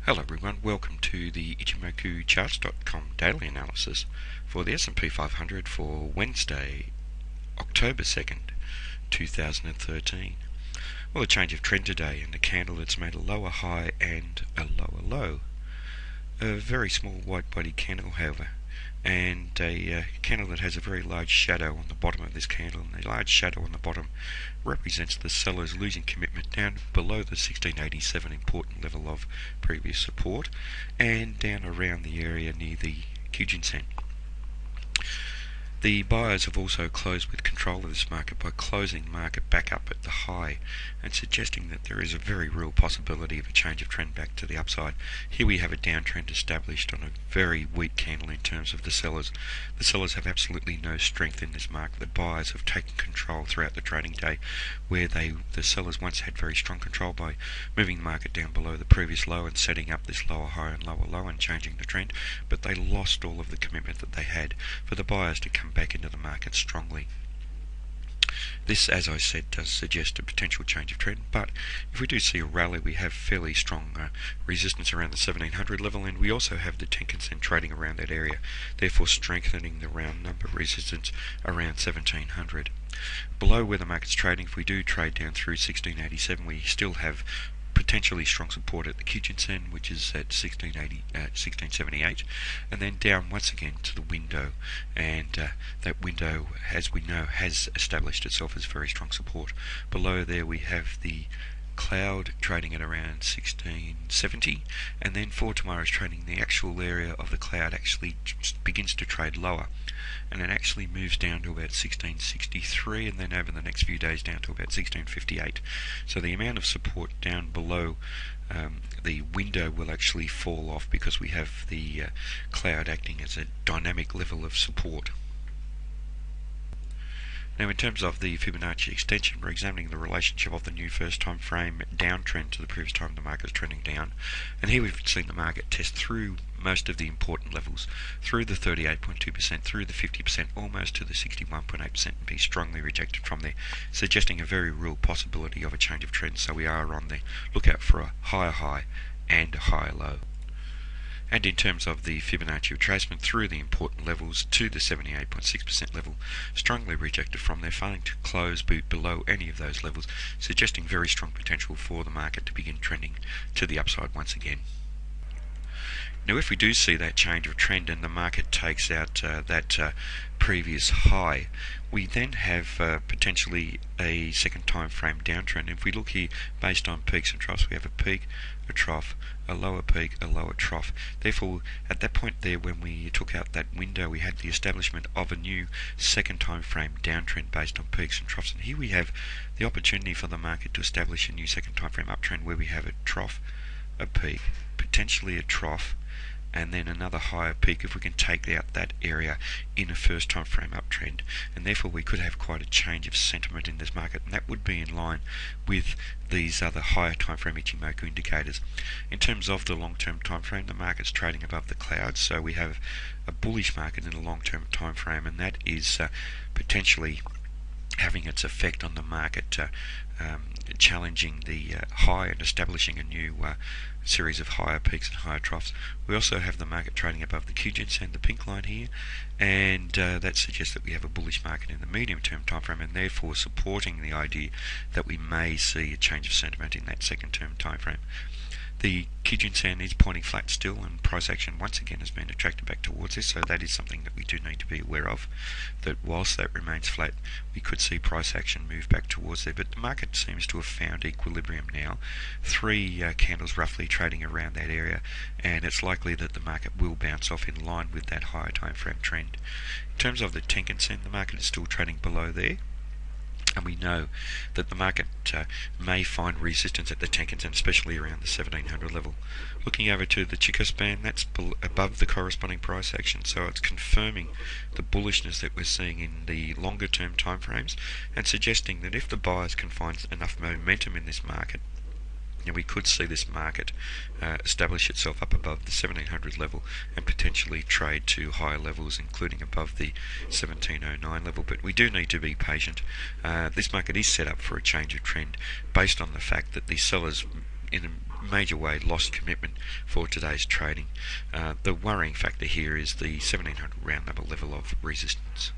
Hello everyone, welcome to the Ichimoku charts.com daily analysis for the S&P 500 for Wednesday, October 2nd, 2013. Well, a change of trend today, and the candle that's made a lower high and a lower low. A very small white body candle, however, and a candle that has a very large shadow on the bottom of this candle, and the large shadow on the bottom represents the sellers losing commitment down below the 1687 important level of previous support and down around the area near the Kijun-sen. The buyers have also closed with control of this market by closing the market back up at the high and suggesting that there is a very real possibility of a change of trend back to the upside. Here we have a downtrend established on a very weak candle in terms of the sellers. The sellers have absolutely no strength in this market. The buyers have taken control throughout the trading day, where the sellers once had very strong control by moving the market down below the previous low and setting up this lower high and lower low and changing the trend, but they lost all of the commitment that they had for the buyers to come back into the market strongly. This, as I said, does suggest a potential change of trend, but if we do see a rally, we have fairly strong resistance around the 1700 level, and we also have the Tenkan-sen trading around that area, therefore strengthening the round number resistance around 1700. Below where the market's trading, if we do trade down through 1687, we still have potentially strong support at the Kijun-sen, which is at 1678, and then down once again to the window, and that window, as we know, has established itself as very strong support. Below there we have the cloud trading at around 1670, and then for tomorrow's trading, the actual area of the cloud actually begins to trade lower, and it actually moves down to about 1663, and then over the next few days down to about 1658. So the amount of support down below the window will actually fall off because we have the cloud acting as a dynamic level of support. Now, in terms of the Fibonacci extension, we're examining the relationship of the new first time frame downtrend to the previous time the market is trending down. And here we've seen the market test through most of the important levels, through the 38.2%, through the 50%, almost to the 61.8%, and be strongly rejected from there, suggesting a very real possibility of a change of trend. So we are on the lookout for a higher high and a higher low. And in terms of the Fibonacci retracement through the important levels to the 78.6% level, strongly rejected from there, failing to close below any of those levels, suggesting very strong potential for the market to begin trending to the upside once again. Now, if we do see that change of trend and the market takes out that previous high, we then have potentially a second time frame downtrend. If we look here based on peaks and troughs, we have a peak, a trough, a lower peak, a lower trough. Therefore, at that point there, when we took out that window, we had the establishment of a new second time frame downtrend based on peaks and troughs. And here we have the opportunity for the market to establish a new second time frame uptrend where we have a trough, a peak, potentially a trough, and then another higher peak if we can take out that area in a first time frame uptrend, and therefore we could have quite a change of sentiment in this market, and that would be in line with these other higher time frame Ichimoku indicators. In terms of the long term time frame, the market's trading above the clouds, so we have a bullish market in the long term time frame, and that is potentially having its effect on the market, challenging the high and establishing a new series of higher peaks and higher troughs. We also have the market trading above the Kijun-sen, the pink line here, and that suggests that we have a bullish market in the medium term time frame, and therefore supporting the idea that we may see a change of sentiment in that second term time frame. The Kijun-sen is pointing flat still, and price action once again has been attracted back towards this, so that is something that we do need to be aware of, that whilst that remains flat, we could see price action move back towards there. But the market seems to have found equilibrium now, three candles roughly trading around that area, and it's likely that the market will bounce off in line with that higher time frame trend. In terms of the Tenkan-sen, the market is still trading below there, and we know that the market may find resistance at the Tenkan-sen, especially around the 1700 level. Looking over to the Chikou span, that's above the corresponding price action, so it's confirming the bullishness that we're seeing in the longer term time frames, and suggesting that if the buyers can find enough momentum in this market, we could see this market establish itself up above the 1700 level and potentially trade to higher levels, including above the 1709 level. But we do need to be patient. This market is set up for a change of trend based on the fact that the sellers in major way lost commitment for today's trading. The worrying factor here is the 1700 round number level of resistance.